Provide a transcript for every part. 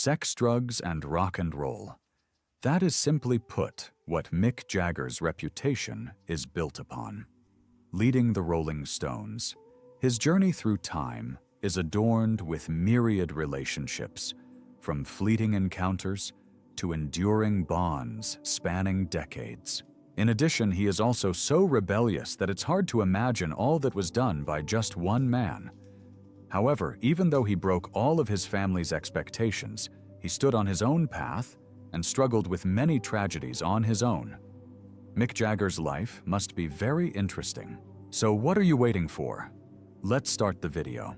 sex, drugs, and rock and roll. That is simply put what Mick Jagger's reputation is built upon. Leading the Rolling Stones, his journey through time is adorned with myriad relationships, from fleeting encounters to enduring bonds spanning decades. In addition, he is also so rebellious that it's hard to imagine all that was done by just one man. However, even though he broke all of his family's expectations, he stood on his own path and struggled with many tragedies on his own. Mick Jagger's life must be very interesting. So what are you waiting for? Let's start the video.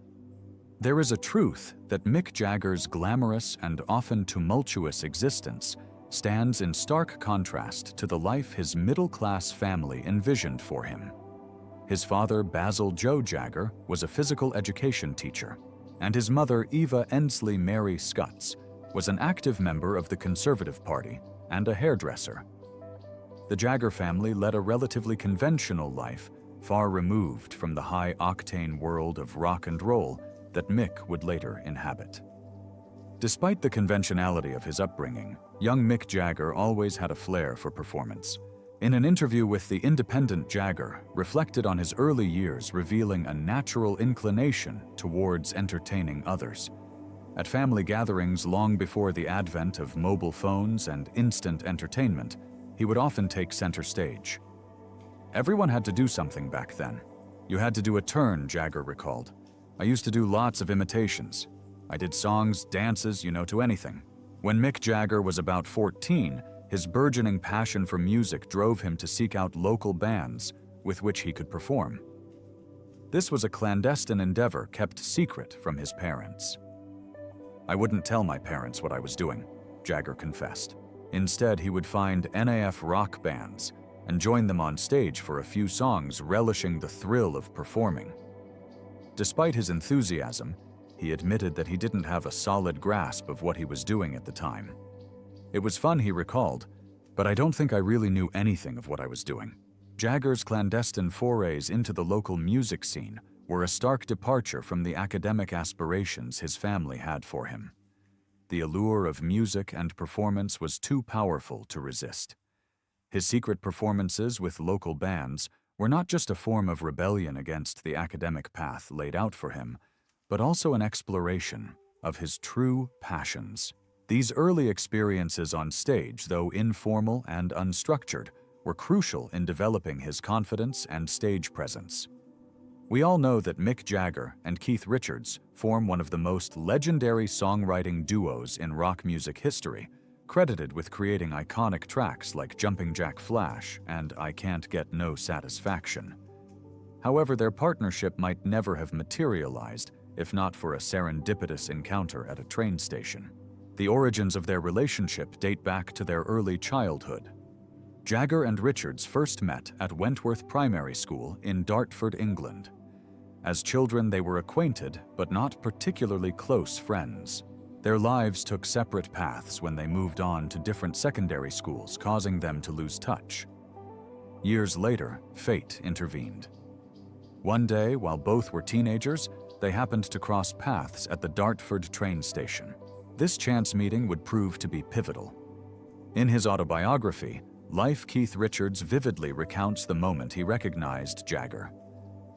There is a truth that Mick Jagger's glamorous and often tumultuous existence stands in stark contrast to the life his middle-class family envisioned for him. His father, Basil Joe Jagger, was a physical education teacher, and his mother, Eva Endsley Mary Scutts, was an active member of the Conservative Party and a hairdresser. The Jagger family led a relatively conventional life, far removed from the high-octane world of rock and roll that Mick would later inhabit. Despite the conventionality of his upbringing, young Mick Jagger always had a flair for performance. In an interview with The Independent, Jagger reflected on his early years, revealing a natural inclination towards entertaining others. At family gatherings long before the advent of mobile phones and instant entertainment, he would often take center stage. Everyone had to do something back then. You had to do a turn, Jagger recalled. I used to do lots of imitations. I did songs, dances, to anything. When Mick Jagger was about 14, his burgeoning passion for music drove him to seek out local bands with which he could perform. This was a clandestine endeavor kept secret from his parents. I wouldn't tell my parents what I was doing, Jagger confessed. Instead, he would find NAF rock bands and join them on stage for a few songs, relishing the thrill of performing. Despite his enthusiasm, he admitted that he didn't have a solid grasp of what he was doing at the time. It was fun, he recalled, but I don't think I really knew anything of what I was doing. Jagger's clandestine forays into the local music scene were a stark departure from the academic aspirations his family had for him. The allure of music and performance was too powerful to resist. His secret performances with local bands were not just a form of rebellion against the academic path laid out for him, but also an exploration of his true passions. These early experiences on stage, though informal and unstructured, were crucial in developing his confidence and stage presence. We all know that Mick Jagger and Keith Richards form one of the most legendary songwriting duos in rock music history, credited with creating iconic tracks like Jumping Jack Flash and I Can't Get No Satisfaction. However, their partnership might never have materialized if not for a serendipitous encounter at a train station. The origins of their relationship date back to their early childhood. Jagger and Richards first met at Wentworth Primary School in Dartford, England. As children, they were acquainted but not particularly close friends. Their lives took separate paths when they moved on to different secondary schools, causing them to lose touch. Years later, fate intervened. One day, while both were teenagers, they happened to cross paths at the Dartford train station. This chance meeting would prove to be pivotal. In his autobiography, Life, Keith Richards vividly recounts the moment he recognized Jagger.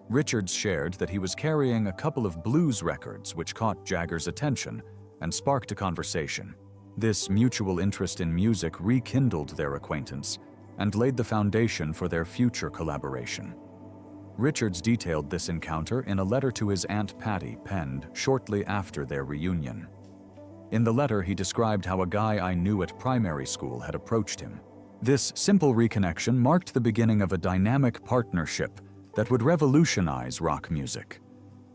Richards shared that he was carrying a couple of blues records which caught Jagger's attention and sparked a conversation. This mutual interest in music rekindled their acquaintance and laid the foundation for their future collaboration. Richards detailed this encounter in a letter to his Aunt Patty penned shortly after their reunion. In the letter, he described how a guy I knew at primary school had approached him. This simple reconnection marked the beginning of a dynamic partnership that would revolutionize rock music.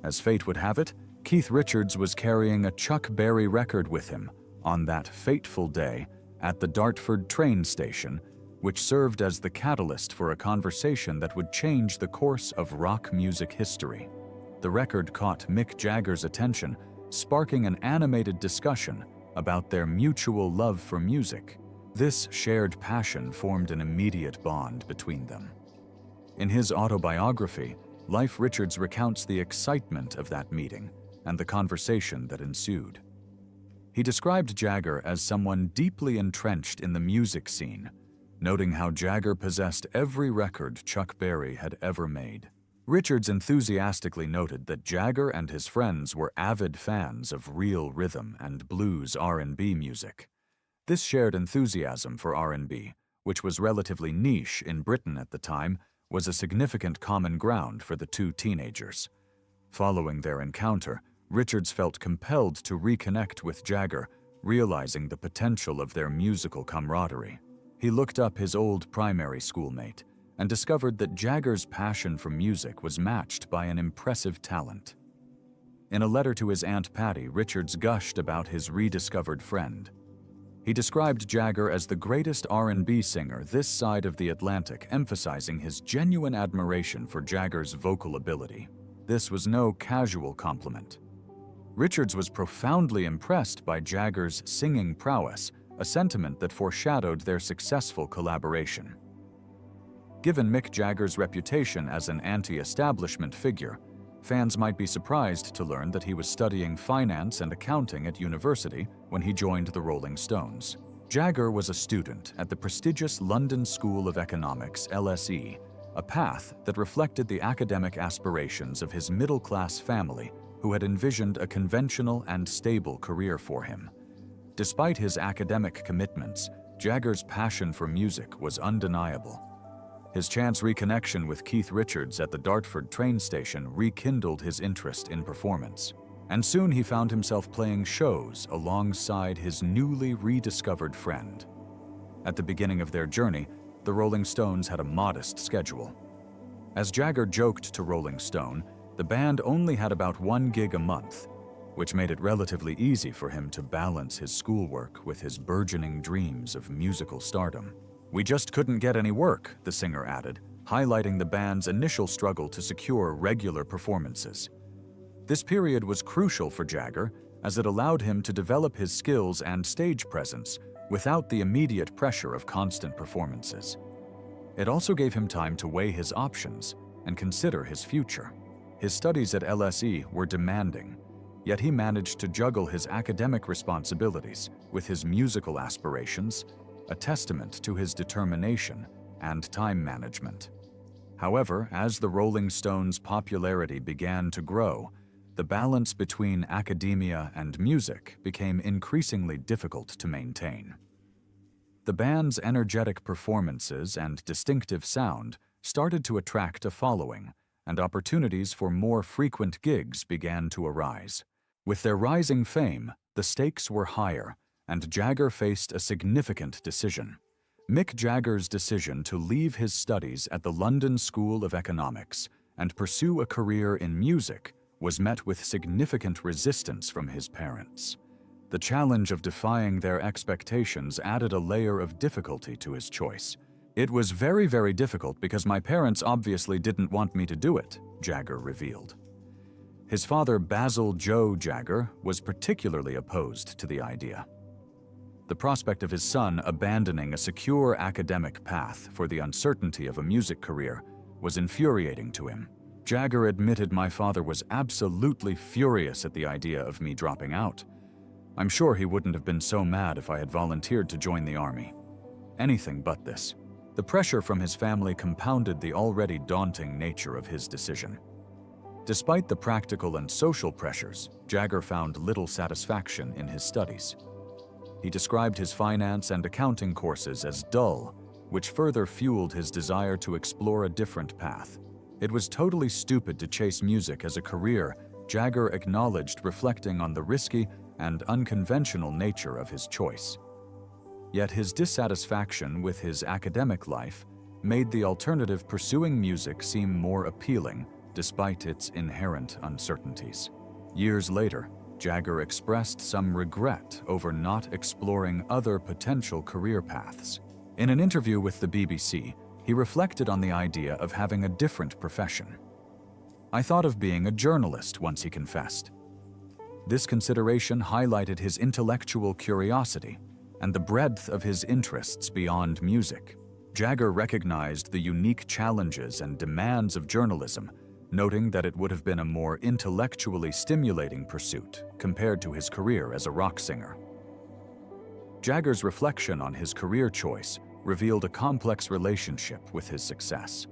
As fate would have it, Keith Richards was carrying a Chuck Berry record with him on that fateful day at the Dartford train station, which served as the catalyst for a conversation that would change the course of rock music history. The record caught Mick Jagger's attention, sparking an animated discussion about their mutual love for music. This shared passion formed an immediate bond between them. In his autobiography, Life Richards recounts the excitement of that meeting and the conversation that ensued. He described Jagger as someone deeply entrenched in the music scene, noting how Jagger possessed every record Chuck Berry had ever made. Richards enthusiastically noted that Jagger and his friends were avid fans of real rhythm and blues R&B music. This shared enthusiasm for R&B, which was relatively niche in Britain at the time, was a significant common ground for the two teenagers. Following their encounter, Richards felt compelled to reconnect with Jagger, realizing the potential of their musical camaraderie. He looked up his old primary schoolmate and discovered that Jagger's passion for music was matched by an impressive talent. In a letter to his Aunt Patty, Richards gushed about his rediscovered friend. He described Jagger as the greatest R&B singer this side of the Atlantic, emphasizing his genuine admiration for Jagger's vocal ability. This was no casual compliment. Richards was profoundly impressed by Jagger's singing prowess, a sentiment that foreshadowed their successful collaboration. Given Mick Jagger's reputation as an anti-establishment figure, fans might be surprised to learn that he was studying finance and accounting at university when he joined the Rolling Stones. Jagger was a student at the prestigious London School of Economics, LSE, a path that reflected the academic aspirations of his middle-class family, who had envisioned a conventional and stable career for him. Despite his academic commitments, Jagger's passion for music was undeniable. His chance reconnection with Keith Richards at the Dartford train station rekindled his interest in performance, and soon he found himself playing shows alongside his newly rediscovered friend. At the beginning of their journey, the Rolling Stones had a modest schedule. As Jagger joked to Rolling Stone, the band only had about 1 gig a month, which made it relatively easy for him to balance his schoolwork with his burgeoning dreams of musical stardom. "We just couldn't get any work," the singer added, highlighting the band's initial struggle to secure regular performances. This period was crucial for Jagger, as it allowed him to develop his skills and stage presence without the immediate pressure of constant performances. It also gave him time to weigh his options and consider his future. His studies at LSE were demanding, yet he managed to juggle his academic responsibilities with his musical aspirations, a testament to his determination and time management. However, as the Rolling Stones' popularity began to grow, the balance between academia and music became increasingly difficult to maintain. The band's energetic performances and distinctive sound started to attract a following, and opportunities for more frequent gigs began to arise. With their rising fame, the stakes were higher, and Jagger faced a significant decision. Mick Jagger's decision to leave his studies at the London School of Economics and pursue a career in music was met with significant resistance from his parents. The challenge of defying their expectations added a layer of difficulty to his choice. "It was very, very difficult because my parents obviously didn't want me to do it," Jagger revealed. His father, Basil Joe Jagger, was particularly opposed to the idea. The prospect of his son abandoning a secure academic path for the uncertainty of a music career was infuriating to him. Jagger admitted, "My father was absolutely furious at the idea of me dropping out. I'm sure he wouldn't have been so mad if I had volunteered to join the army. Anything but this." The pressure from his family compounded the already daunting nature of his decision. Despite the practical and social pressures, Jagger found little satisfaction in his studies. He described his finance and accounting courses as dull, which further fueled his desire to explore a different path. "It was totally stupid to chase music as a career," Jagger acknowledged, reflecting on the risky and unconventional nature of his choice. Yet his dissatisfaction with his academic life made the alternative pursuing music seem more appealing, despite its inherent uncertainties. Years later, Jagger expressed some regret over not exploring other potential career paths. In an interview with the BBC, he reflected on the idea of having a different profession. "I thought of being a journalist," once he confessed. This consideration highlighted his intellectual curiosity and the breadth of his interests beyond music. Jagger recognized the unique challenges and demands of journalism, noting that it would have been a more intellectually stimulating pursuit compared to his career as a rock singer. Jagger's reflection on his career choice revealed a complex relationship with his success.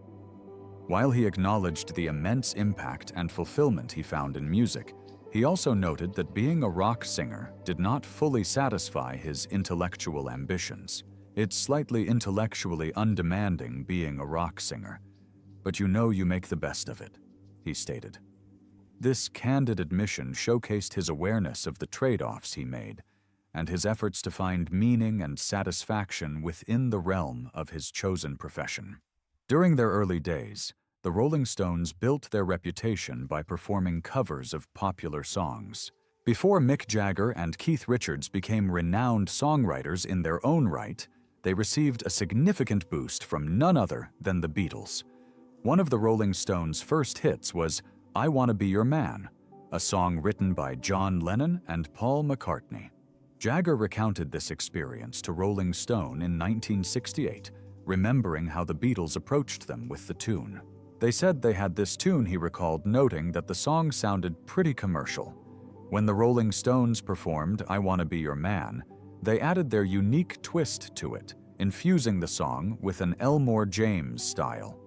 While he acknowledged the immense impact and fulfillment he found in music, he also noted that being a rock singer did not fully satisfy his intellectual ambitions. It's slightly intellectually undemanding being a rock singer, but you know you make the best of it, he stated. This candid admission showcased his awareness of the trade-offs he made and his efforts to find meaning and satisfaction within the realm of his chosen profession. During their early days, the Rolling Stones built their reputation by performing covers of popular songs. Before Mick Jagger and Keith Richards became renowned songwriters in their own right, they received a significant boost from none other than the Beatles. One of the Rolling Stones' first hits was "I Wanna Be Your Man," a song written by John Lennon and Paul McCartney. Jagger recounted this experience to Rolling Stone in 1968, remembering how the Beatles approached them with the tune. They said they had this tune, he recalled, noting that the song sounded pretty commercial. When the Rolling Stones performed "I Wanna Be Your Man," they added their unique twist to it, infusing the song with an Elmore James style.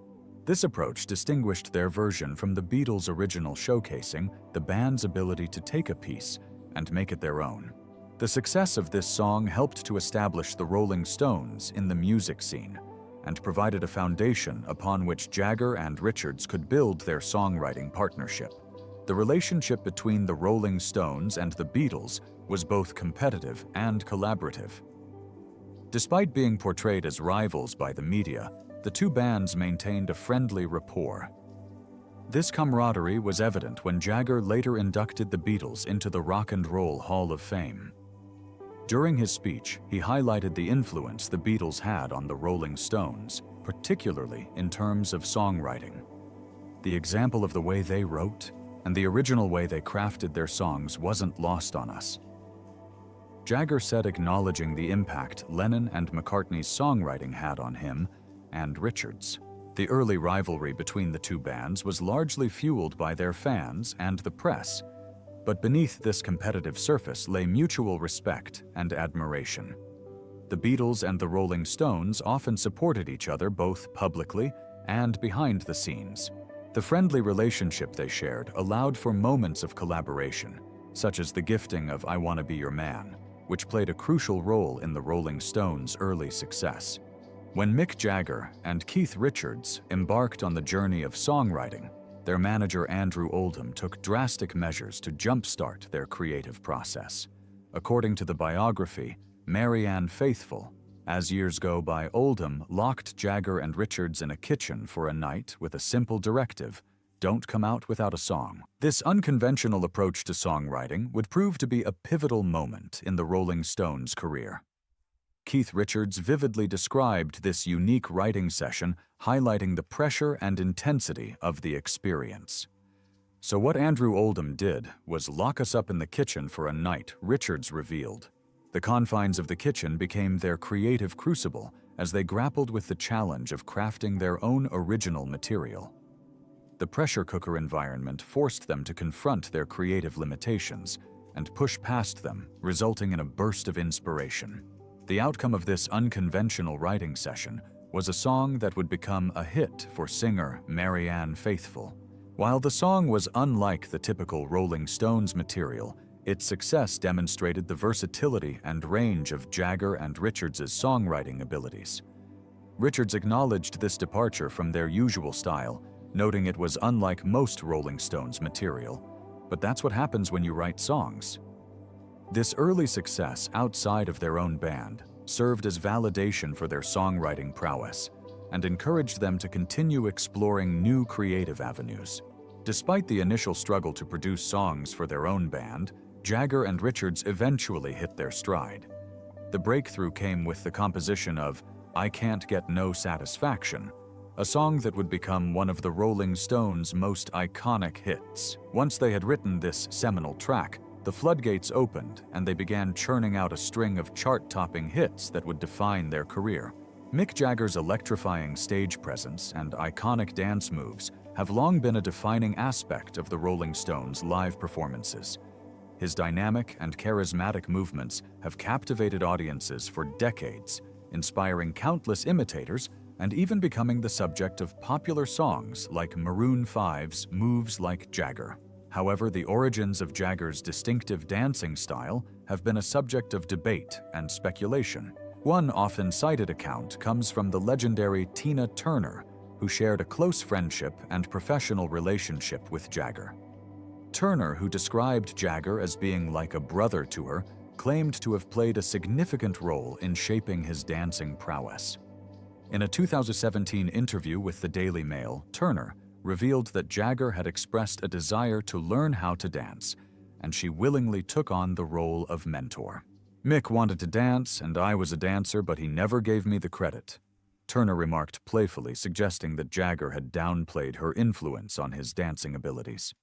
This approach distinguished their version from the Beatles' original, showcasing the band's ability to take a piece and make it their own. The success of this song helped to establish the Rolling Stones in the music scene and provided a foundation upon which Jagger and Richards could build their songwriting partnership. The relationship between the Rolling Stones and the Beatles was both competitive and collaborative. Despite being portrayed as rivals by the media, the two bands maintained a friendly rapport. This camaraderie was evident when Jagger later inducted the Beatles into the Rock and Roll Hall of Fame. During his speech, he highlighted the influence the Beatles had on the Rolling Stones, particularly in terms of songwriting. The example of the way they wrote and the original way they crafted their songs wasn't lost on us. Jagger said, acknowledging the impact Lennon and McCartney's songwriting had on him and Richards. The early rivalry between the two bands was largely fueled by their fans and the press, but beneath this competitive surface lay mutual respect and admiration. The Beatles and the Rolling Stones often supported each other both publicly and behind the scenes. The friendly relationship they shared allowed for moments of collaboration, such as the gifting of "I Wanna Be Your Man," which played a crucial role in the Rolling Stones' early success. When Mick Jagger and Keith Richards embarked on the journey of songwriting, their manager Andrew Oldham took drastic measures to jumpstart their creative process. According to the biography, Marianne Faithfull, as years go by, Oldham locked Jagger and Richards in a kitchen for a night with a simple directive: don't come out without a song. This unconventional approach to songwriting would prove to be a pivotal moment in the Rolling Stones' career. Keith Richards vividly described this unique writing session, highlighting the pressure and intensity of the experience. "So what Andrew Oldham did was lock us up in the kitchen for a night," Richards revealed. The confines of the kitchen became their creative crucible as they grappled with the challenge of crafting their own original material. The pressure cooker environment forced them to confront their creative limitations and push past them, resulting in a burst of inspiration. The outcome of this unconventional writing session was a song that would become a hit for singer Marianne Faithfull. While the song was unlike the typical Rolling Stones material, its success demonstrated the versatility and range of Jagger and Richards' songwriting abilities. Richards acknowledged this departure from their usual style, noting it was unlike most Rolling Stones material. But that's what happens when you write songs. This early success outside of their own band served as validation for their songwriting prowess and encouraged them to continue exploring new creative avenues. Despite the initial struggle to produce songs for their own band, Jagger and Richards eventually hit their stride. The breakthrough came with the composition of "I Can't Get No Satisfaction," a song that would become one of the Rolling Stones' most iconic hits. Once they had written this seminal track, the floodgates opened and they began churning out a string of chart-topping hits that would define their career. Mick Jagger's electrifying stage presence and iconic dance moves have long been a defining aspect of the Rolling Stones' live performances. His dynamic and charismatic movements have captivated audiences for decades, inspiring countless imitators and even becoming the subject of popular songs like Maroon 5's Moves Like Jagger. However, the origins of Jagger's distinctive dancing style have been a subject of debate and speculation. One often cited account comes from the legendary Tina Turner, who shared a close friendship and professional relationship with Jagger. Turner, who described Jagger as being like a brother to her, claimed to have played a significant role in shaping his dancing prowess. In a 2017 interview with the Daily Mail, Turner revealed that Jagger had expressed a desire to learn how to dance, and she willingly took on the role of mentor. "Mick wanted to dance, and I was a dancer, but he never gave me the credit," Turner remarked playfully, suggesting that Jagger had downplayed her influence on his dancing abilities.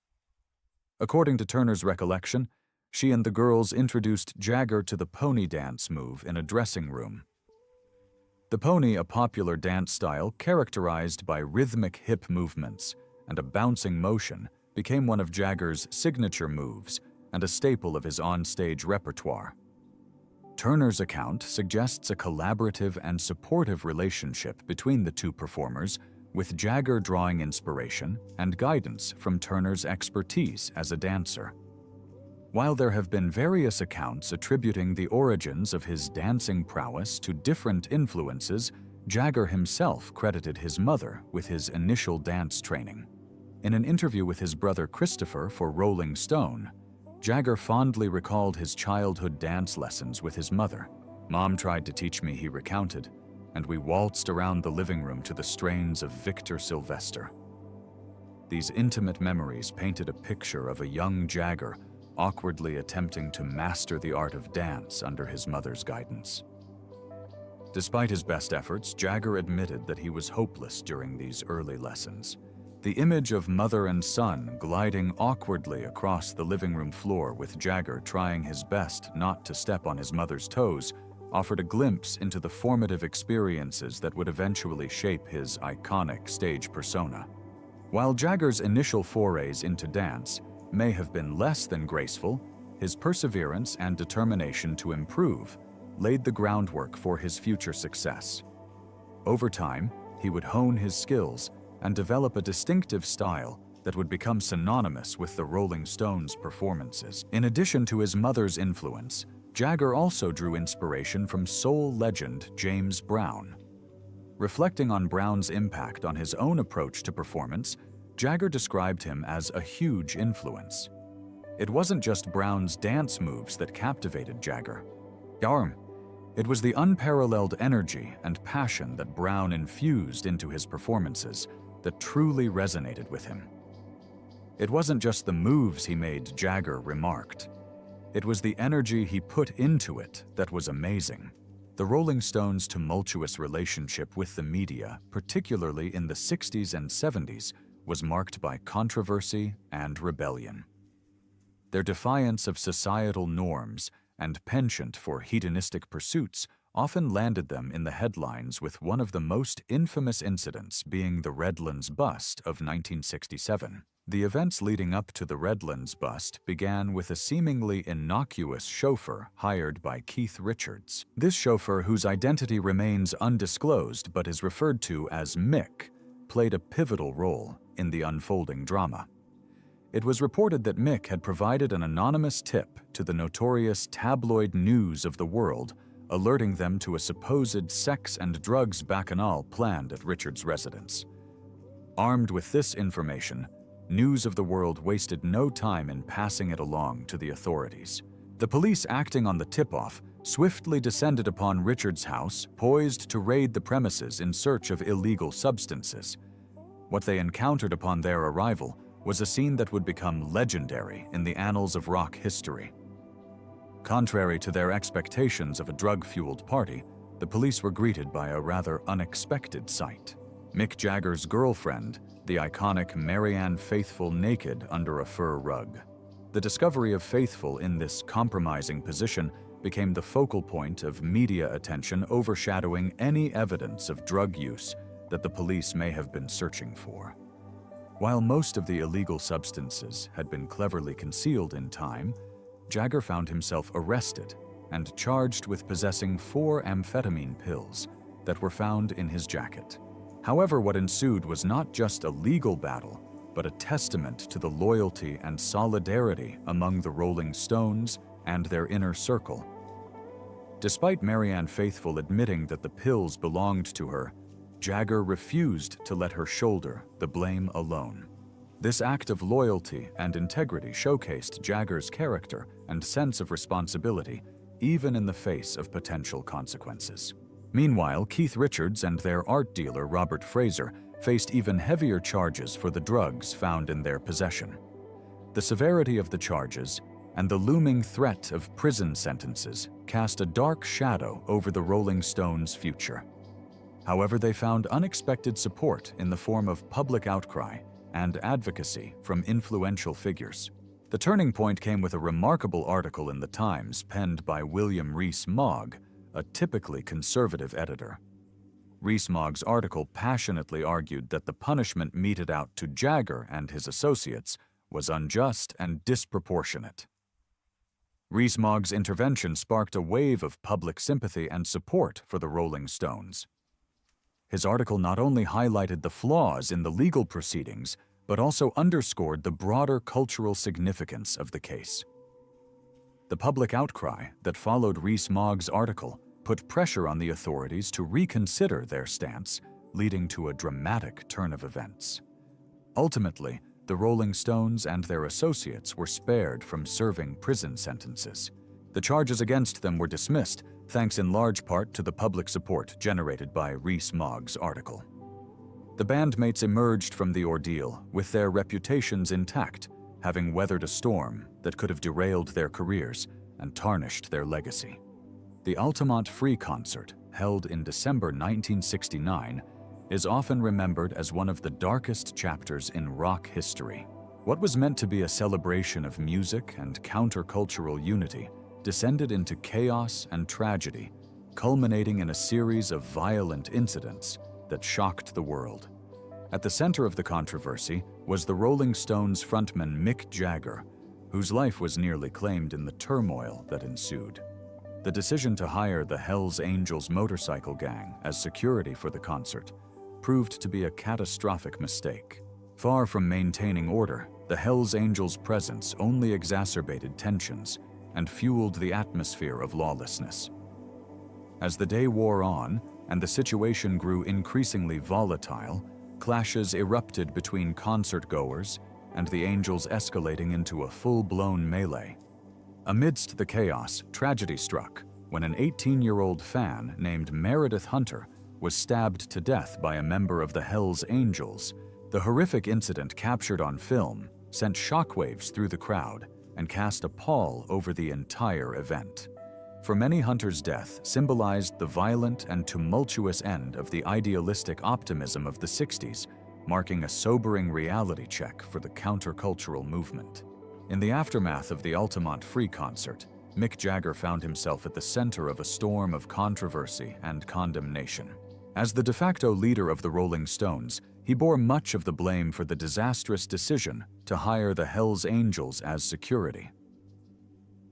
According to Turner's recollection, she and the girls introduced Jagger to the pony dance move in a dressing room. The pony, a popular dance style characterized by rhythmic hip movements and a bouncing motion, became one of Jagger's signature moves and a staple of his on-stage repertoire. Turner's account suggests a collaborative and supportive relationship between the two performers, with Jagger drawing inspiration and guidance from Turner's expertise as a dancer. While there have been various accounts attributing the origins of his dancing prowess to different influences, Jagger himself credited his mother with his initial dance training. In an interview with his brother Christopher for Rolling Stone, Jagger fondly recalled his childhood dance lessons with his mother. "Mom tried to teach me," he recounted, "and we waltzed around the living room to the strains of Victor Sylvester." These intimate memories painted a picture of a young Jagger awkwardly attempting to master the art of dance under his mother's guidance. Despite his best efforts, Jagger admitted that he was hopeless during these early lessons. The image of mother and son gliding awkwardly across the living room floor with Jagger trying his best not to step on his mother's toes offered a glimpse into the formative experiences that would eventually shape his iconic stage persona. While Jagger's initial forays into dance may have been less than graceful, his perseverance and determination to improve laid the groundwork for his future success. Over time, he would hone his skills and develop a distinctive style that would become synonymous with the Rolling Stones' performances. In addition to his mother's influence, Jagger also drew inspiration from soul legend James Brown. Reflecting on Brown's impact on his own approach to performance, Jagger described him as a huge influence. It wasn't just Brown's dance moves that captivated Jagger. It was the unparalleled energy and passion that Brown infused into his performances that truly resonated with him. It wasn't just the moves he made, Jagger remarked. It was the energy he put into it that was amazing. The Rolling Stones' tumultuous relationship with the media, particularly in the 60s and 70s, was marked by controversy and rebellion. Their defiance of societal norms and penchant for hedonistic pursuits often landed them in the headlines, with one of the most infamous incidents being the Redlands bust of 1967. The events leading up to the Redlands bust began with a seemingly innocuous chauffeur hired by Keith Richards. This chauffeur, whose identity remains undisclosed but is referred to as Mick, played a pivotal role in the unfolding drama. It was reported that Mick had provided an anonymous tip to the notorious tabloid News of the World, alerting them to a supposed sex and drugs bacchanal planned at Richards' residence. Armed with this information, News of the World wasted no time in passing it along to the authorities. The police, acting on the tip-off, swiftly descended upon Richards' house, poised to raid the premises in search of illegal substances. What they encountered upon their arrival was a scene that would become legendary in the annals of rock history. Contrary to their expectations of a drug-fueled party, the police were greeted by a rather unexpected sight. Mick Jagger's girlfriend, the iconic Marianne Faithfull, naked under a fur rug. The discovery of Faithfull in this compromising position became the focal point of media attention, overshadowing any evidence of drug use that the police may have been searching for. While most of the illegal substances had been cleverly concealed in time, Jagger found himself arrested and charged with possessing 4 amphetamine pills that were found in his jacket. However, what ensued was not just a legal battle, but a testament to the loyalty and solidarity among the Rolling Stones and their inner circle. Despite Marianne Faithfull admitting that the pills belonged to her, Jagger refused to let her shoulder the blame alone. This act of loyalty and integrity showcased Jagger's character and sense of responsibility, even in the face of potential consequences. Meanwhile, Keith Richards and their art dealer Robert Fraser faced even heavier charges for the drugs found in their possession. The severity of the charges and the looming threat of prison sentences cast a dark shadow over the Rolling Stones' future. However, they found unexpected support in the form of public outcry and advocacy from influential figures. The turning point came with a remarkable article in The Times penned by William Rees-Mogg, a typically conservative editor. Rees-Mogg's article passionately argued that the punishment meted out to Jagger and his associates was unjust and disproportionate. Rees-Mogg's intervention sparked a wave of public sympathy and support for the Rolling Stones. His article not only highlighted the flaws in the legal proceedings, but also underscored the broader cultural significance of the case. The public outcry that followed Rees-Mogg's article put pressure on the authorities to reconsider their stance, leading to a dramatic turn of events. Ultimately, the Rolling Stones and their associates were spared from serving prison sentences. The charges against them were dismissed, thanks in large part to the public support generated by Rees-Mogg's article. The bandmates emerged from the ordeal with their reputations intact, having weathered a storm that could have derailed their careers and tarnished their legacy. The Altamont Free concert, held in December 1969, is often remembered as one of the darkest chapters in rock history. What was meant to be a celebration of music and countercultural unity descended into chaos and tragedy, culminating in a series of violent incidents that shocked the world. At the center of the controversy was the Rolling Stones frontman Mick Jagger, whose life was nearly claimed in the turmoil that ensued. The decision to hire the Hells Angels motorcycle gang as security for the concert proved to be a catastrophic mistake. Far from maintaining order, the Hells Angels' presence only exacerbated tensions and fueled the atmosphere of lawlessness. As the day wore on and the situation grew increasingly volatile, clashes erupted between concert-goers and the Angels, escalating into a full-blown melee. Amidst the chaos, tragedy struck when an 18-year-old fan named Meredith Hunter was stabbed to death by a member of the Hells Angels. The horrific incident, captured on film, sent shockwaves through the crowd and cast a pall over the entire event. For many, Hunter's death symbolized the violent and tumultuous end of the idealistic optimism of the 60s, marking a sobering reality check for the countercultural movement. In the aftermath of the Altamont Free concert, Mick Jagger found himself at the center of a storm of controversy and condemnation. As the de facto leader of the Rolling Stones, he bore much of the blame for the disastrous decision to hire the Hells Angels as security.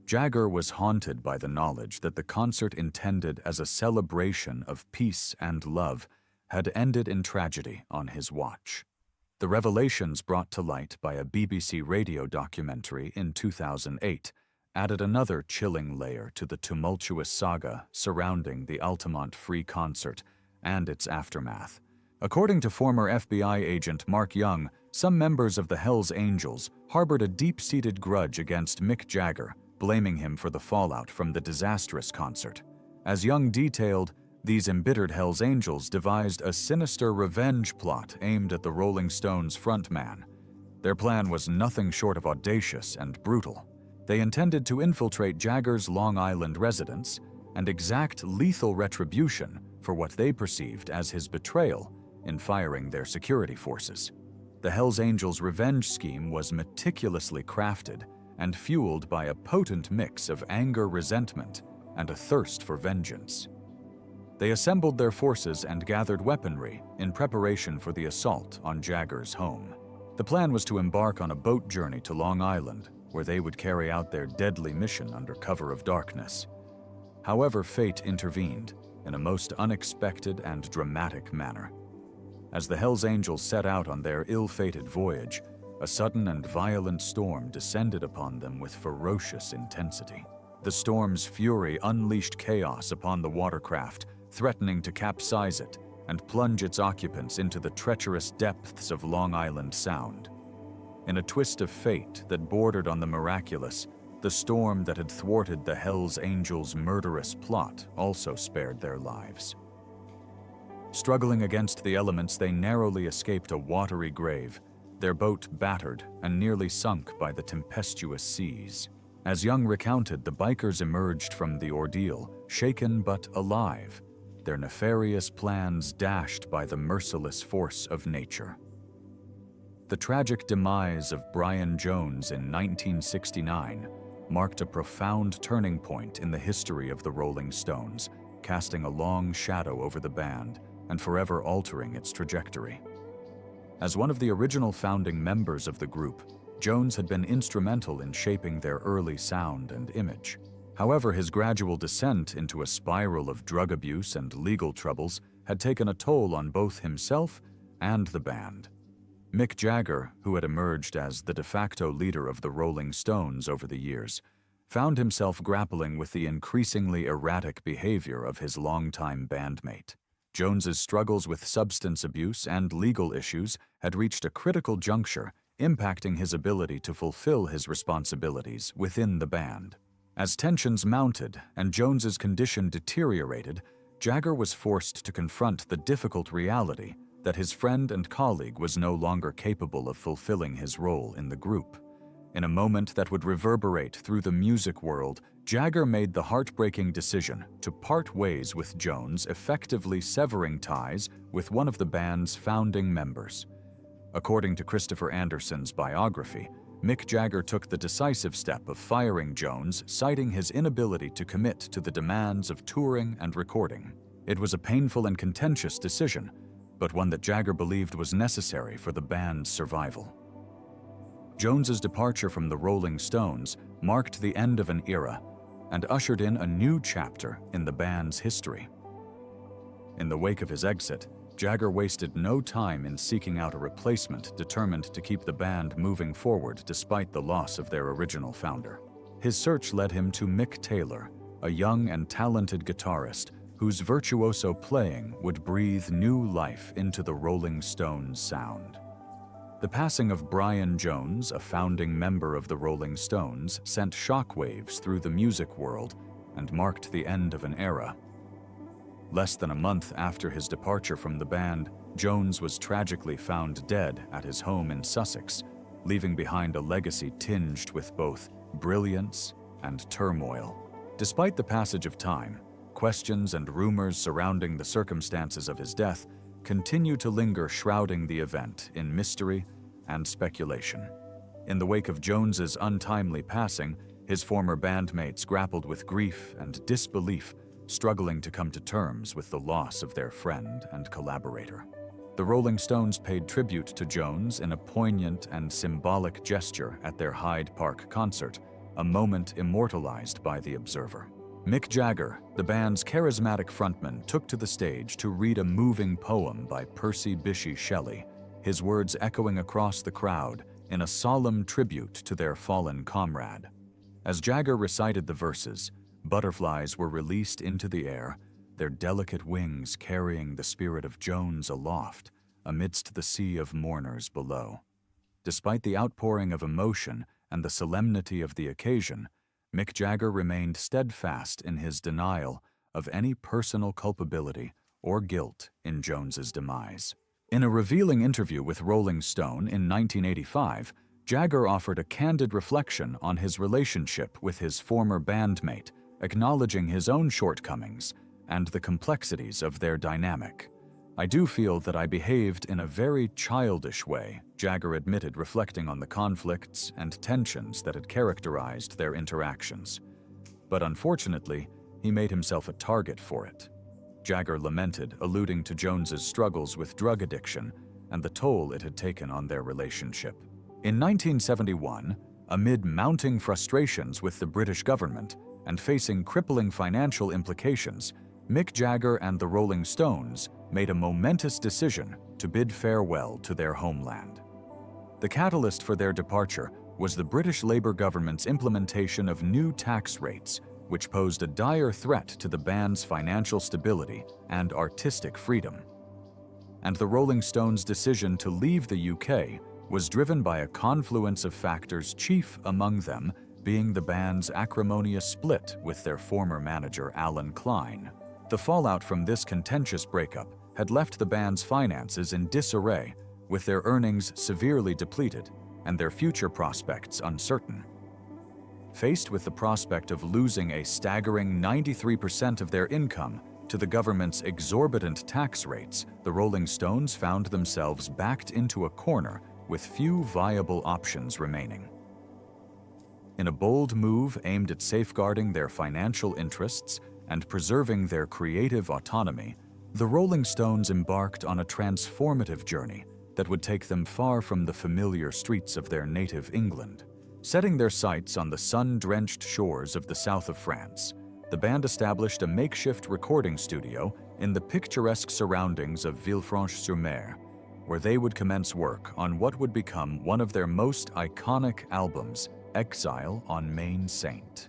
Jagger was haunted by the knowledge that the concert, intended as a celebration of peace and love, had ended in tragedy on his watch. The revelations brought to light by a BBC radio documentary in 2008 added another chilling layer to the tumultuous saga surrounding the Altamont Free concert and its aftermath. According to former FBI agent Mark Young, some members of the Hells Angels harbored a deep-seated grudge against Mick Jagger, blaming him for the fallout from the disastrous concert. As Young detailed, these embittered Hells Angels devised a sinister revenge plot aimed at the Rolling Stones frontman. Their plan was nothing short of audacious and brutal. They intended to infiltrate Jagger's Long Island residence and exact lethal retribution for what they perceived as his betrayal in firing their security forces. The Hells Angels' revenge scheme was meticulously crafted and fueled by a potent mix of anger, resentment, and a thirst for vengeance. They assembled their forces and gathered weaponry in preparation for the assault on Jagger's home. The plan was to embark on a boat journey to Long Island, where they would carry out their deadly mission under cover of darkness. However, fate intervened in a most unexpected and dramatic manner. As the Hells Angels set out on their ill-fated voyage, a sudden and violent storm descended upon them with ferocious intensity. The storm's fury unleashed chaos upon the watercraft, threatening to capsize it and plunge its occupants into the treacherous depths of Long Island Sound. In a twist of fate that bordered on the miraculous, the storm that had thwarted the Hells Angels' murderous plot also spared their lives. Struggling against the elements, they narrowly escaped a watery grave, their boat battered and nearly sunk by the tempestuous seas. As Young recounted, the bikers emerged from the ordeal, shaken but alive, their nefarious plans dashed by the merciless force of nature. The tragic demise of Brian Jones in 1969 marked a profound turning point in the history of the Rolling Stones, casting a long shadow over the band and forever altering its trajectory. As one of the original founding members of the group, Jones had been instrumental in shaping their early sound and image. However, his gradual descent into a spiral of drug abuse and legal troubles had taken a toll on both himself and the band. Mick Jagger, who had emerged as the de facto leader of the Rolling Stones over the years, found himself grappling with the increasingly erratic behavior of his longtime bandmate. Jones's struggles with substance abuse and legal issues had reached a critical juncture, impacting his ability to fulfill his responsibilities within the band. As tensions mounted and Jones's condition deteriorated, Jagger was forced to confront the difficult reality that his friend and colleague was no longer capable of fulfilling his role in the group. In a moment that would reverberate through the music world, Jagger made the heartbreaking decision to part ways with Jones, effectively severing ties with one of the band's founding members. According to Christopher Anderson's biography, Mick Jagger took the decisive step of firing Jones, citing his inability to commit to the demands of touring and recording. It was a painful and contentious decision, but one that Jagger believed was necessary for the band's survival. Jones's departure from the Rolling Stones marked the end of an era and ushered in a new chapter in the band's history. In the wake of his exit, Jagger wasted no time in seeking out a replacement determined to keep the band moving forward despite the loss of their original founder. His search led him to Mick Taylor, a young and talented guitarist whose virtuoso playing would breathe new life into the Rolling Stones sound. The passing of Brian Jones, a founding member of the Rolling Stones, sent shockwaves through the music world and marked the end of an era. Less than a month after his departure from the band, Jones was tragically found dead at his home in Sussex, leaving behind a legacy tinged with both brilliance and turmoil. Despite the passage of time, questions and rumors surrounding the circumstances of his death continue to linger, shrouding the event in mystery and speculation. In the wake of Jones's untimely passing, his former bandmates grappled with grief and disbelief, struggling to come to terms with the loss of their friend and collaborator. The Rolling Stones paid tribute to Jones in a poignant and symbolic gesture at their Hyde Park concert, a moment immortalized by the observer. Mick Jagger, the band's charismatic frontman, took to the stage to read a moving poem by Percy Bysshe Shelley, his words echoing across the crowd in a solemn tribute to their fallen comrade. As Jagger recited the verses, butterflies were released into the air, their delicate wings carrying the spirit of Jones aloft amidst the sea of mourners below. Despite the outpouring of emotion and the solemnity of the occasion, Mick Jagger remained steadfast in his denial of any personal culpability or guilt in Jones's demise. In a revealing interview with Rolling Stone in 1985, Jagger offered a candid reflection on his relationship with his former bandmate, acknowledging his own shortcomings and the complexities of their dynamic. "I do feel that I behaved in a very childish way," Jagger admitted, reflecting on the conflicts and tensions that had characterized their interactions. But unfortunately, he made himself a target for it. Jagger lamented, alluding to Jones's struggles with drug addiction and the toll it had taken on their relationship. In 1971, Amid mounting frustrations with the British government and facing crippling financial implications, Mick Jagger and the Rolling Stones made a momentous decision to bid farewell to their homeland. The catalyst for their departure was the British Labour government's implementation of new tax rates, which posed a dire threat to the band's financial stability and artistic freedom. And the Rolling Stones' decision to leave the UK was driven by a confluence of factors, chief among them being the band's acrimonious split with their former manager Alan Klein. The fallout from this contentious breakup had left the band's finances in disarray, with their earnings severely depleted and their future prospects uncertain. Faced with the prospect of losing a staggering 93% of their income to the government's exorbitant tax rates, the Rolling Stones found themselves backed into a corner with few viable options remaining. In a bold move aimed at safeguarding their financial interests and preserving their creative autonomy, the Rolling Stones embarked on a transformative journey that would take them far from the familiar streets of their native England. Setting their sights on the sun-drenched shores of the south of France, the band established a makeshift recording studio in the picturesque surroundings of Villefranche-sur-Mer, where they would commence work on what would become one of their most iconic albums, Exile on Main Saint.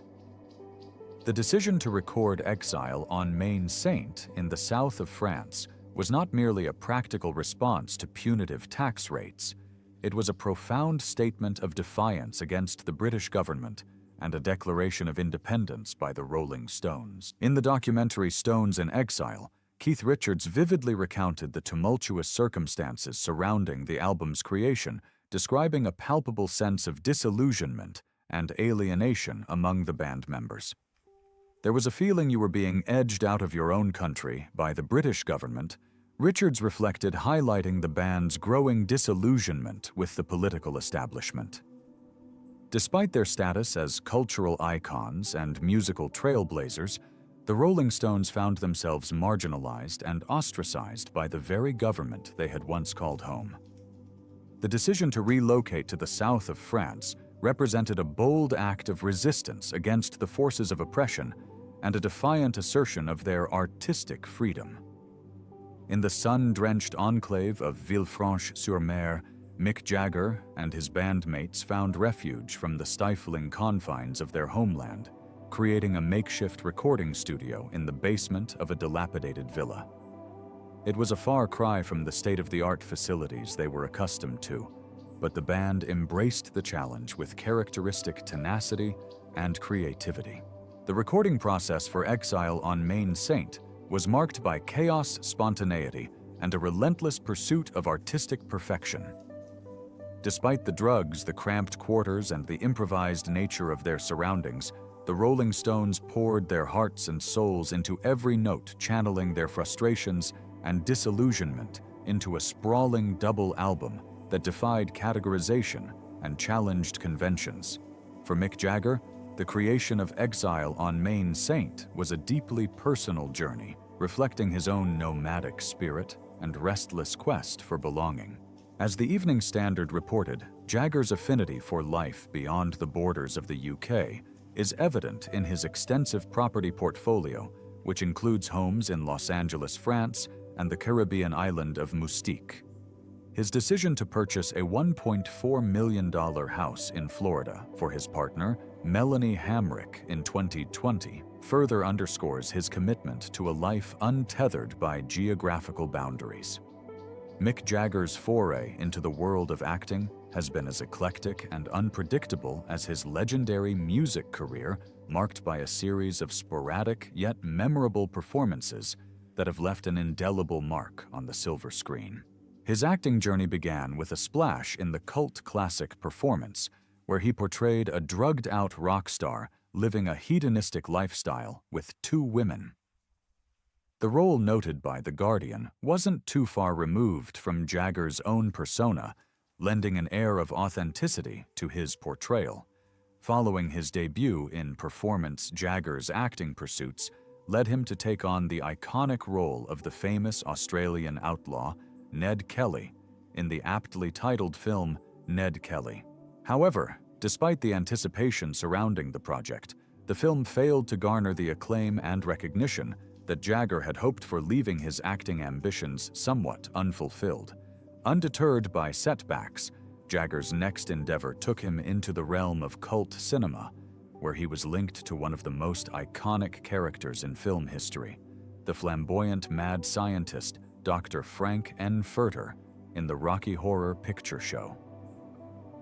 The decision to record Exile on Main Saint in the south of France was not merely a practical response to punitive tax rates. It was a profound statement of defiance against the British government and a declaration of independence by the Rolling Stones. In the documentary Stones in Exile, Keith Richards vividly recounted the tumultuous circumstances surrounding the album's creation, describing a palpable sense of disillusionment and alienation among the band members. There was a feeling you were being edged out of your own country by the British government, Richards reflected, highlighting the band's growing disillusionment with the political establishment. Despite their status as cultural icons and musical trailblazers, the Rolling Stones found themselves marginalized and ostracized by the very government they had once called home. The decision to relocate to the south of France represented a bold act of resistance against the forces of oppression and a defiant assertion of their artistic freedom. In the sun-drenched enclave of Villefranche-sur-Mer, Mick Jagger and his bandmates found refuge from the stifling confines of their homeland, creating a makeshift recording studio in the basement of a dilapidated villa. It was a far cry from the state-of-the-art facilities they were accustomed to, but the band embraced the challenge with characteristic tenacity and creativity. The recording process for Exile on Main Saint was marked by chaos, spontaneity, and a relentless pursuit of artistic perfection. Despite the drugs, the cramped quarters, and the improvised nature of their surroundings, the Rolling Stones poured their hearts and souls into every note, channeling their frustrations and disillusionment into a sprawling double album that defied categorization and challenged conventions. For Mick Jagger, the creation of Exile on Main Saint was a deeply personal journey, reflecting his own nomadic spirit and restless quest for belonging. As the Evening Standard reported, Jagger's affinity for life beyond the borders of the UK is evident in his extensive property portfolio, which includes homes in Los Angeles, France, and the Caribbean island of Mustique. His decision to purchase a $1.4 million house in Florida for his partner, Melanie Hamrick, in 2020 further underscores his commitment to a life untethered by geographical boundaries. Mick Jagger's foray into the world of acting has been as eclectic and unpredictable as his legendary music career, marked by a series of sporadic yet memorable performances that have left an indelible mark on the silver screen. His acting journey began with a splash in the cult classic Performance, where he portrayed a drugged-out rock star living a hedonistic lifestyle with 2 women. The role, noted by The Guardian, wasn't too far removed from Jagger's own persona, lending an air of authenticity to his portrayal. Following his debut in Performance, Jagger's acting pursuits led him to take on the iconic role of the famous Australian outlaw, Ned Kelly, in the aptly titled film Ned Kelly. However, Despite the anticipation surrounding the project, the film failed to garner the acclaim and recognition that Jagger had hoped for, leaving his acting ambitions somewhat unfulfilled. Undeterred by setbacks, Jagger's next endeavor took him into the realm of cult cinema, where he was linked to one of the most iconic characters in film history, the flamboyant mad scientist Dr. Frank N. Furter in the Rocky Horror Picture Show.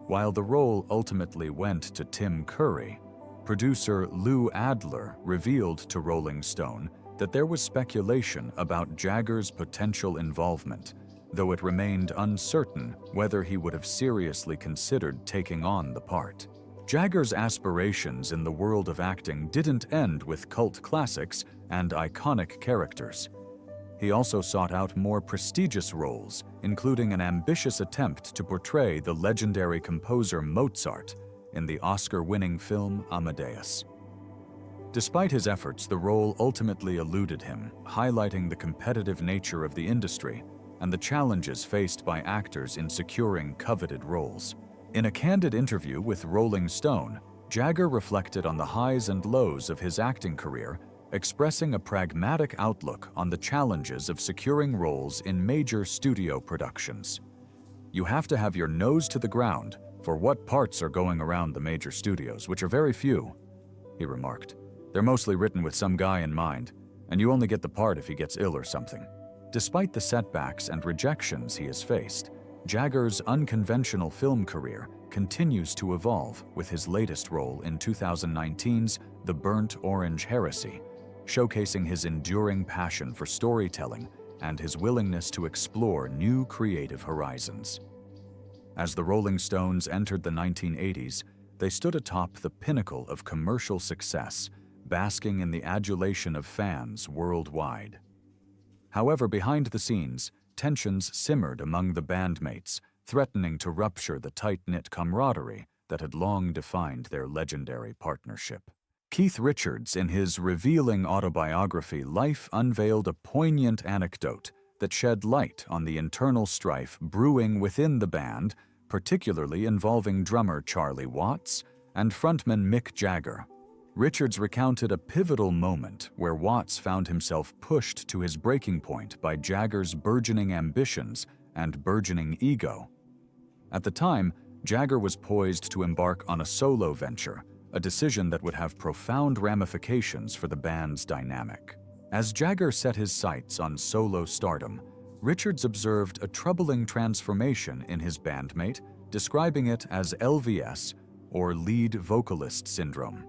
While the role ultimately went to Tim Curry, producer Lou Adler revealed to Rolling Stone that there was speculation about Jagger's potential involvement, though it remained uncertain whether he would have seriously considered taking on the part. Jagger's aspirations in the world of acting didn't end with cult classics and iconic characters. He also sought out more prestigious roles, including an ambitious attempt to portray the legendary composer Mozart in the Oscar-winning film Amadeus. Despite his efforts, the role ultimately eluded him, highlighting the competitive nature of the industry and the challenges faced by actors in securing coveted roles. In a candid interview with Rolling Stone, Jagger reflected on the highs and lows of his acting career, expressing a pragmatic outlook on the challenges of securing roles in major studio productions. "You have to have your nose to the ground for what parts are going around the major studios, which are very few," he remarked. "They're mostly written with some guy in mind, and you only get the part if he gets ill or something." Despite the setbacks and rejections he has faced, Jagger's unconventional film career continues to evolve, with his latest role in 2019's The Burnt Orange Heresy, showcasing his enduring passion for storytelling and his willingness to explore new creative horizons. As the Rolling Stones entered the 1980s, they stood atop the pinnacle of commercial success, basking in the adulation of fans worldwide. However, behind the scenes, tensions simmered among the bandmates, threatening to rupture the tight-knit camaraderie that had long defined their legendary partnership. Keith Richards, in his revealing autobiography Life, unveiled a poignant anecdote that shed light on the internal strife brewing within the band, particularly involving drummer Charlie Watts and frontman Mick Jagger. Richards recounted a pivotal moment where Watts found himself pushed to his breaking point by Jagger's burgeoning ambitions and burgeoning ego. At the time, Jagger was poised to embark on a solo venture, a decision that would have profound ramifications for the band's dynamic. As Jagger set his sights on solo stardom, Richards observed a troubling transformation in his bandmate, describing it as LVS, or lead vocalist syndrome.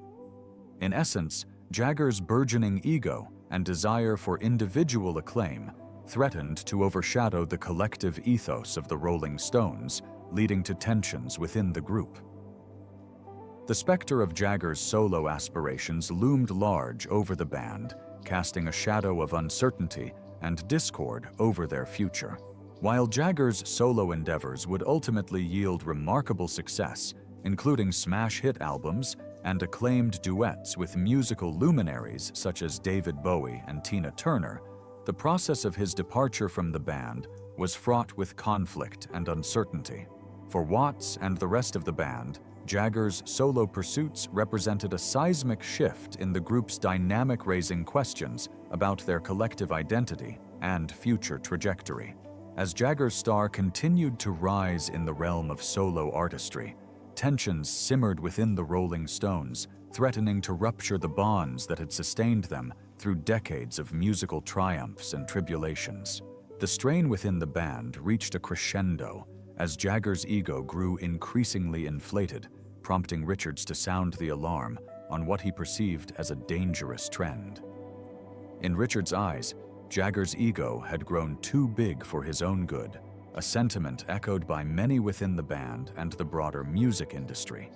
In essence, Jagger's burgeoning ego and desire for individual acclaim threatened to overshadow the collective ethos of the Rolling Stones, leading to tensions within the group. The specter of Jagger's solo aspirations loomed large over the band, casting a shadow of uncertainty and discord over their future. While Jagger's solo endeavors would ultimately yield remarkable success, including smash hit albums and acclaimed duets with musical luminaries such as David Bowie and Tina Turner, the process of his departure from the band was fraught with conflict and uncertainty. For Watts and the rest of the band, Jagger's solo pursuits represented a seismic shift in the group's dynamic, raising questions about their collective identity and future trajectory. As Jagger's star continued to rise in the realm of solo artistry, tensions simmered within the Rolling Stones, threatening to rupture the bonds that had sustained them through decades of musical triumphs and tribulations. The strain within the band reached a crescendo as Jagger's ego grew increasingly inflated, prompting Richards to sound the alarm on what he perceived as a dangerous trend. In Richards' eyes, Jagger's ego had grown too big for his own good, a sentiment echoed by many within the band and the broader music industry.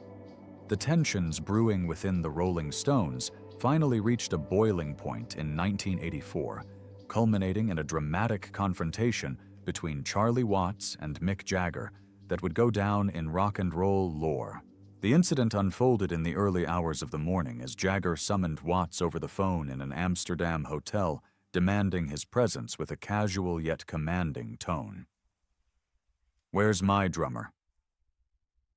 The tensions brewing within the Rolling Stones finally reached a boiling point in 1984, culminating in a dramatic confrontation between Charlie Watts and Mick Jagger that would go down in rock and roll lore. The incident unfolded in the early hours of the morning as Jagger summoned Watts over the phone in an Amsterdam hotel, demanding his presence with a casual yet commanding tone. "Where's my drummer?"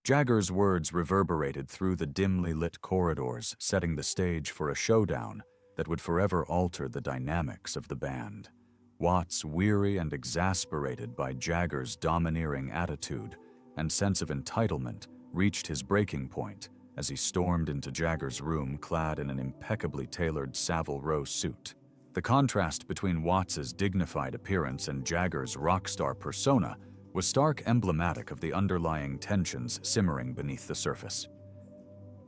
Jagger's words reverberated through the dimly lit corridors, setting the stage for a showdown that would forever alter the dynamics of the band. Watts, weary and exasperated by Jagger's domineering attitude and sense of entitlement, reached his breaking point as he stormed into Jagger's room clad in an impeccably tailored Savile Row suit. The contrast between Watts's dignified appearance and Jagger's rock star persona was stark emblematic of the underlying tensions simmering beneath the surface.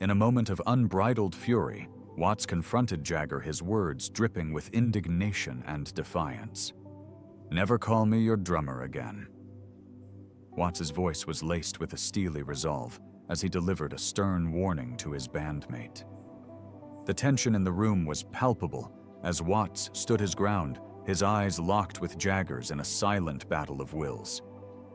In a moment of unbridled fury, Watts confronted Jagger, his words dripping with indignation and defiance. "Never call me your drummer again." Watts's voice was laced with a steely resolve as he delivered a stern warning to his bandmate. The tension in the room was palpable as Watts stood his ground, his eyes locked with Jagger's in a silent battle of wills.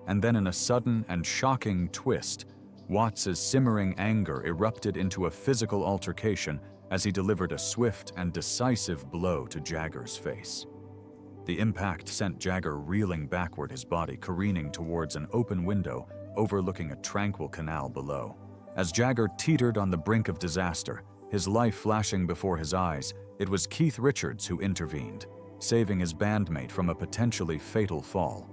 And then in a sudden and shocking twist, Watts's simmering anger erupted into a physical altercation as he delivered a swift and decisive blow to Jagger's face. The impact sent Jagger reeling backward, his body careening towards an open window overlooking a tranquil canal below. As Jagger teetered on the brink of disaster, his life flashing before his eyes, it was Keith Richards who intervened, saving his bandmate from a potentially fatal fall.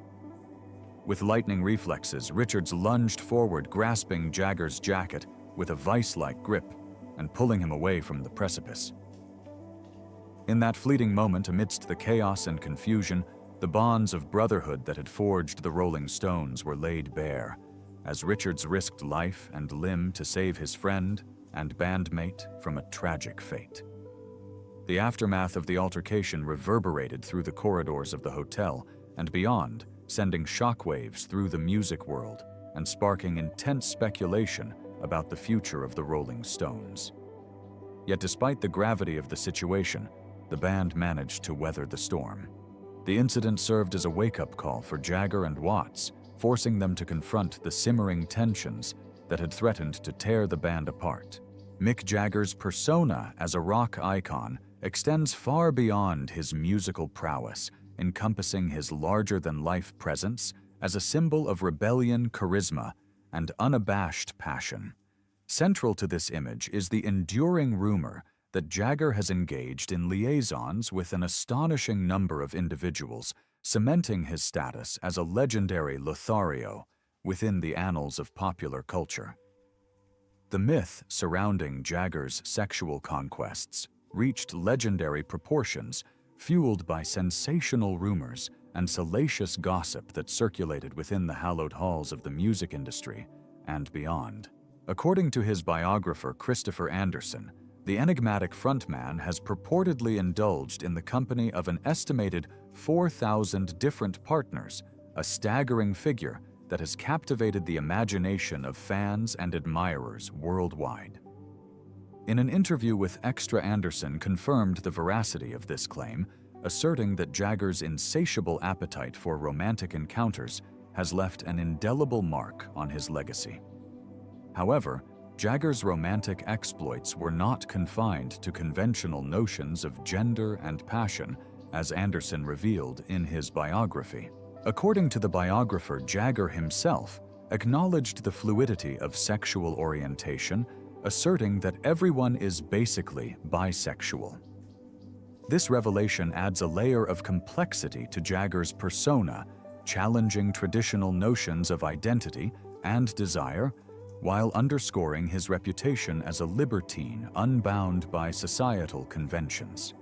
With lightning reflexes, Richards lunged forward, grasping Jagger's jacket with a vice-like grip and pulling him away from the precipice. In that fleeting moment, amidst the chaos and confusion, the bonds of brotherhood that had forged the Rolling Stones were laid bare, as Richards risked life and limb to save his friend and bandmate from a tragic fate. The aftermath of the altercation reverberated through the corridors of the hotel and beyond, sending shockwaves through the music world and sparking intense speculation about the future of the Rolling Stones. Yet despite the gravity of the situation, the band managed to weather the storm. The incident served as a wake-up call for Jagger and Watts, forcing them to confront the simmering tensions that had threatened to tear the band apart. Mick Jagger's persona as a rock icon extends far beyond his musical prowess, encompassing his larger-than-life presence as a symbol of rebellion, charisma, and unabashed passion. Central to this image is the enduring rumor that Jagger has engaged in liaisons with an astonishing number of individuals, cementing his status as a legendary Lothario within the annals of popular culture. The myth surrounding Jagger's sexual conquests reached legendary proportions, fueled by sensational rumors and salacious gossip that circulated within the hallowed halls of the music industry and beyond. According to his biographer Christopher Anderson, the enigmatic frontman has purportedly indulged in the company of an estimated 4,000 different partners, a staggering figure that has captivated the imagination of fans and admirers worldwide. In an interview with Extra, Anderson confirmed the veracity of this claim, asserting that Jagger's insatiable appetite for romantic encounters has left an indelible mark on his legacy. However, Jagger's romantic exploits were not confined to conventional notions of gender and passion, as Anderson revealed in his biography. According to the biographer, Jagger himself acknowledged the fluidity of sexual orientation, asserting that everyone is basically bisexual. This revelation adds a layer of complexity to Jagger's persona, challenging traditional notions of identity and desire, while underscoring his reputation as a libertine unbound by societal conventions.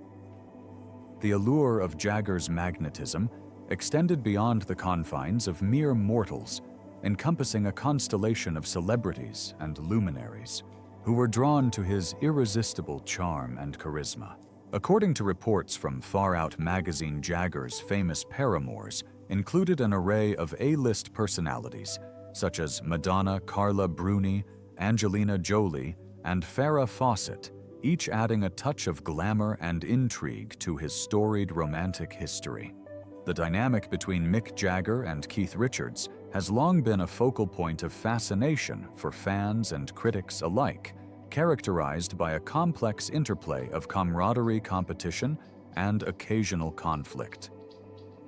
The allure of Jagger's magnetism extended beyond the confines of mere mortals, encompassing a constellation of celebrities and luminaries who were drawn to his irresistible charm and charisma. According to reports from Far Out magazine, Jagger's famous paramours included an array of A-list personalities such as Madonna, Carla Bruni, Angelina Jolie, and Farrah Fawcett, each adding a touch of glamour and intrigue to his storied romantic history. The dynamic between Mick Jagger and Keith Richards has long been a focal point of fascination for fans and critics alike, characterized by a complex interplay of camaraderie, competition, and occasional conflict.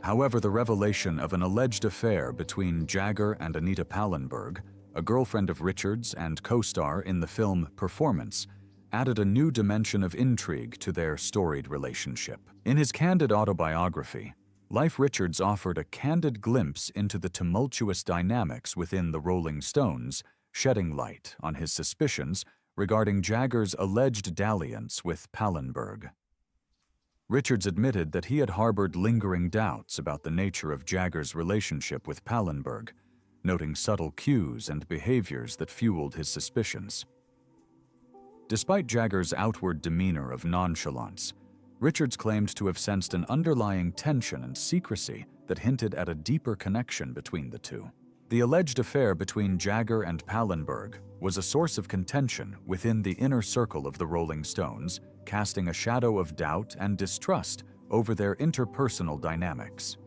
However, the revelation of an alleged affair between Jagger and Anita Pallenberg a girlfriend of Richards and co-star in the film Performance, added a new dimension of intrigue to their storied relationship. In his candid autobiography, Life Richards offered a candid glimpse into the tumultuous dynamics within the Rolling Stones, shedding light on his suspicions regarding Jagger's alleged dalliance with Pallenberg. Richards admitted that he had harbored lingering doubts about the nature of Jagger's relationship with Pallenberg, noting subtle cues and behaviors that fueled his suspicions. Despite Jagger's outward demeanor of nonchalance, Richards claimed to have sensed an underlying tension and secrecy that hinted at a deeper connection between the two. The alleged affair between Jagger and Pallenberg was a source of contention within the inner circle of the Rolling Stones, casting a shadow of doubt and distrust over their interpersonal dynamics.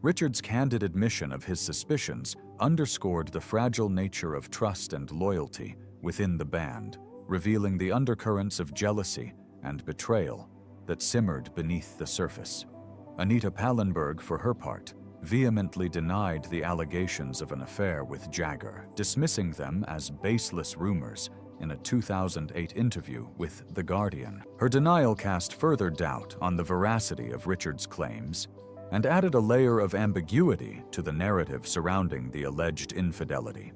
Richards' candid admission of his suspicions underscored the fragile nature of trust and loyalty within the band, revealing the undercurrents of jealousy and betrayal that simmered beneath the surface. Anita Pallenberg, for her part, vehemently denied the allegations of an affair with Jagger, dismissing them as baseless rumors in a 2008 interview with The Guardian. Her denial cast further doubt on the veracity of Richards' claims and added a layer of ambiguity to the narrative surrounding the alleged infidelity.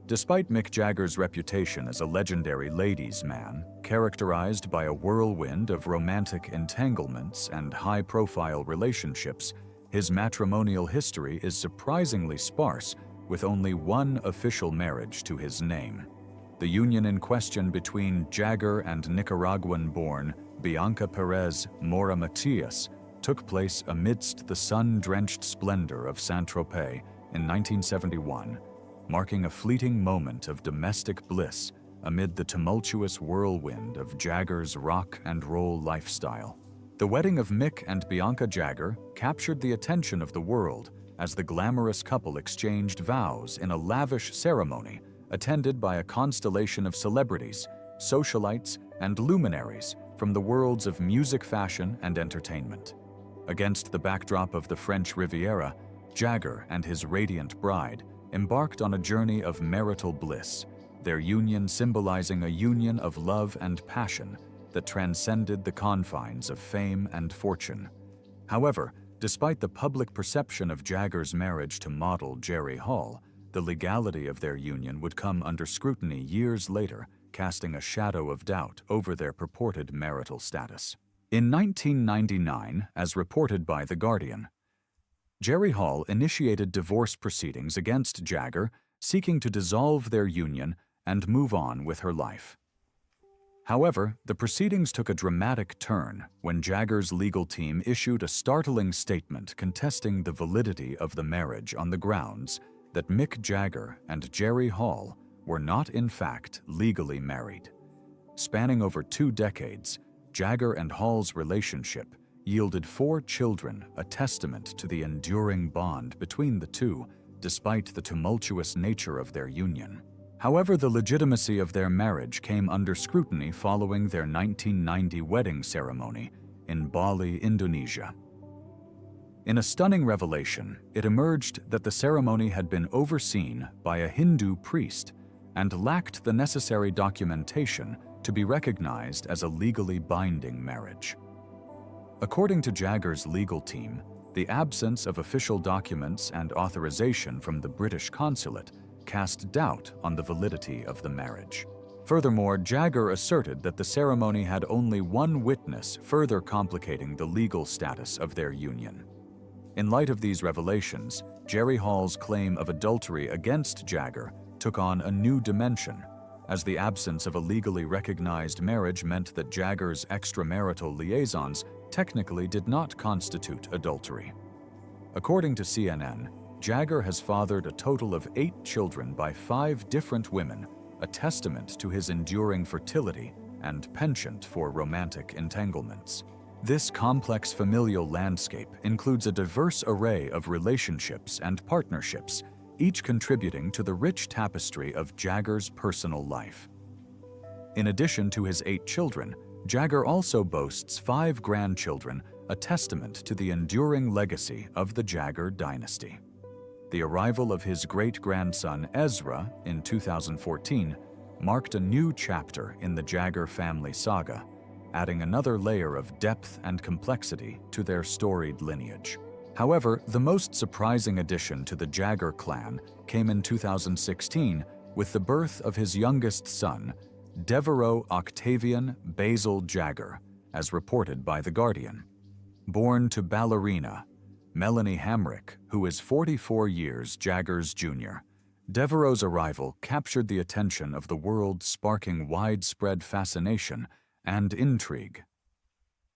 Despite Mick Jagger's reputation as a legendary ladies' man, characterized by a whirlwind of romantic entanglements and high-profile relationships, his matrimonial history is surprisingly sparse, with only one official marriage to his name. The union in question between Jagger and Nicaraguan-born Bianca Perez Mora Matias took place amidst the sun-drenched splendor of Saint-Tropez in 1971, marking a fleeting moment of domestic bliss amid the tumultuous whirlwind of Jagger's rock and roll lifestyle. The wedding of Mick and Bianca Jagger captured the attention of the world as the glamorous couple exchanged vows in a lavish ceremony attended by a constellation of celebrities, socialites, and luminaries from the worlds of music, fashion, and entertainment. Against the backdrop of the French Riviera, Jagger and his radiant bride embarked on a journey of marital bliss, their union symbolizing a union of love and passion that transcended the confines of fame and fortune. However, despite the public perception of Jagger's marriage to model Jerry Hall, the legality of their union would come under scrutiny years later, casting a shadow of doubt over their purported marital status. In 1999, as reported by The Guardian, Jerry Hall initiated divorce proceedings against Jagger, seeking to dissolve their union and move on with her life. However, the proceedings took a dramatic turn when Jagger's legal team issued a startling statement contesting the validity of the marriage on the grounds that Mick Jagger and Jerry Hall were not in fact legally married. Spanning over 2 decades, Jagger and Hall's relationship yielded 4 children, a testament to the enduring bond between the two, despite the tumultuous nature of their union. However, the legitimacy of their marriage came under scrutiny following their 1990 wedding ceremony in Bali, Indonesia. In a stunning revelation, it emerged that the ceremony had been overseen by a Hindu priest and lacked the necessary documentation to be recognized as a legally binding marriage. According to Jagger's legal team, the absence of official documents and authorization from the British consulate cast doubt on the validity of the marriage. Furthermore, Jagger asserted that the ceremony had only one witness, further complicating the legal status of their union. In light of these revelations, Jerry Hall's claim of adultery against Jagger took on a new dimension, as the absence of a legally recognized marriage meant that Jagger's extramarital liaisons technically did not constitute adultery. According to CNN, Jagger has fathered a total of 8 children by 5 different women, a testament to his enduring fertility and penchant for romantic entanglements. This complex familial landscape includes a diverse array of relationships and partnerships, each contributing to the rich tapestry of Jagger's personal life. In addition to his 8 children, Jagger also boasts 5 grandchildren, a testament to the enduring legacy of the Jagger dynasty. The arrival of his great-grandson Ezra in 2014 marked a new chapter in the Jagger family saga, adding another layer of depth and complexity to their storied lineage. However, the most surprising addition to the Jagger clan came in 2016 with the birth of his youngest son, Devereux Octavian Basil Jagger, as reported by The Guardian. Born to ballerina Melanie Hamrick, who is 44 years Jagger's junior, Devereux's arrival captured the attention of the world, sparking widespread fascination and intrigue.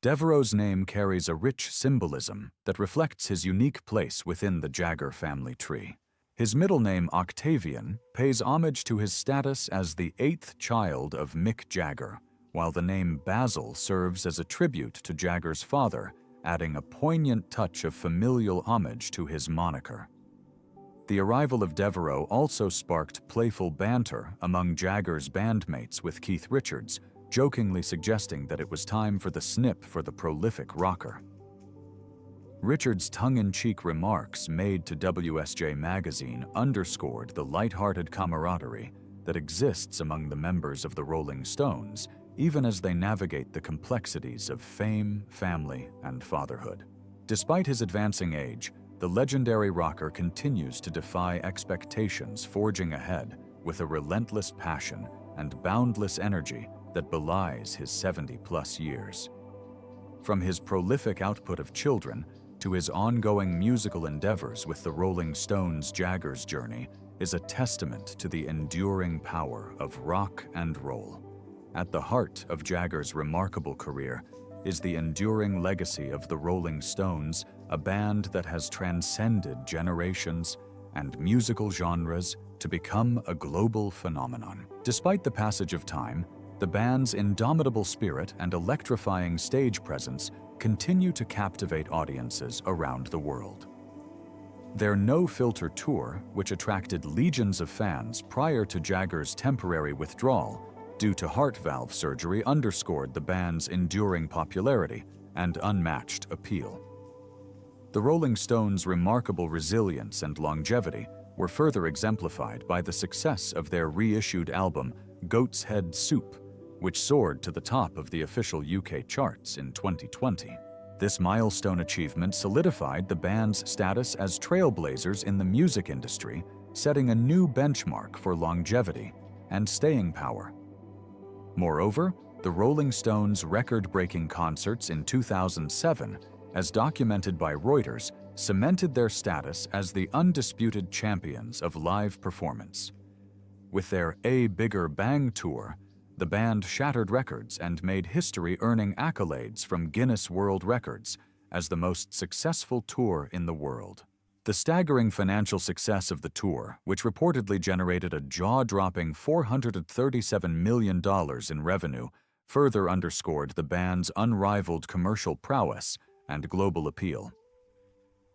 Devereux's name carries a rich symbolism that reflects his unique place within the Jagger family tree. His middle name, Octavian, pays homage to his status as the 8th child of Mick Jagger, while the name Basil serves as a tribute to Jagger's father, adding a poignant touch of familial homage to his moniker. The arrival of Devereux also sparked playful banter among Jagger's bandmates, with Keith Richards jokingly suggesting that it was time for the snip for the prolific rocker. Richards' tongue-in-cheek remarks made to WSJ magazine underscored the lighthearted camaraderie that exists among the members of the Rolling Stones, even as they navigate the complexities of fame, family, and fatherhood. Despite his advancing age, the legendary rocker continues to defy expectations, forging ahead with a relentless passion and boundless energy that belies his 70-plus years. From his prolific output of children to his ongoing musical endeavors with the Rolling Stones, Jagger's journey is a testament to the enduring power of rock and roll. At the heart of Jagger's remarkable career is the enduring legacy of the Rolling Stones, a band that has transcended generations and musical genres to become a global phenomenon. Despite the passage of time, the band's indomitable spirit and electrifying stage presence continue to captivate audiences around the world. Their no-filter tour, which attracted legions of fans prior to Jagger's temporary withdrawal due to heart valve surgery, underscored the band's enduring popularity and unmatched appeal. The Rolling Stones' remarkable resilience and longevity were further exemplified by the success of their reissued album, Goat's Head Soup, which soared to the top of the official UK charts in 2020. This milestone achievement solidified the band's status as trailblazers in the music industry, setting a new benchmark for longevity and staying power. Moreover, the Rolling Stones' record-breaking concerts in 2007, as documented by Reuters, cemented their status as the undisputed champions of live performance. With their A Bigger Bang tour, the band shattered records and made history, earning accolades from Guinness World Records as the most successful tour in the world. The staggering financial success of the tour, which reportedly generated a jaw-dropping $437 million in revenue, further underscored the band's unrivaled commercial prowess and global appeal.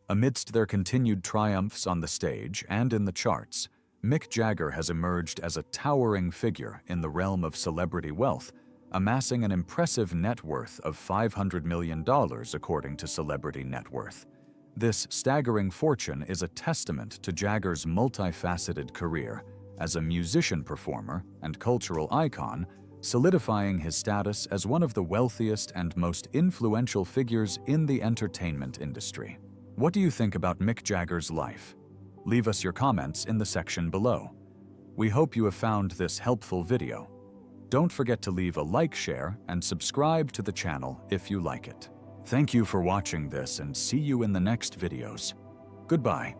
Amidst their continued triumphs on the stage and in the charts, Mick Jagger has emerged as a towering figure in the realm of celebrity wealth, amassing an impressive net worth of $500 million according to Celebrity Net Worth. This staggering fortune is a testament to Jagger's multifaceted career as a musician, performer, and cultural icon, solidifying his status as one of the wealthiest and most influential figures in the entertainment industry. What do you think about Mick Jagger's life? Leave us your comments in the section below. We hope you have found this helpful video. Don't forget to leave a like, share, and subscribe to the channel if you like it. Thank you for watching this, and see you in the next videos. Goodbye.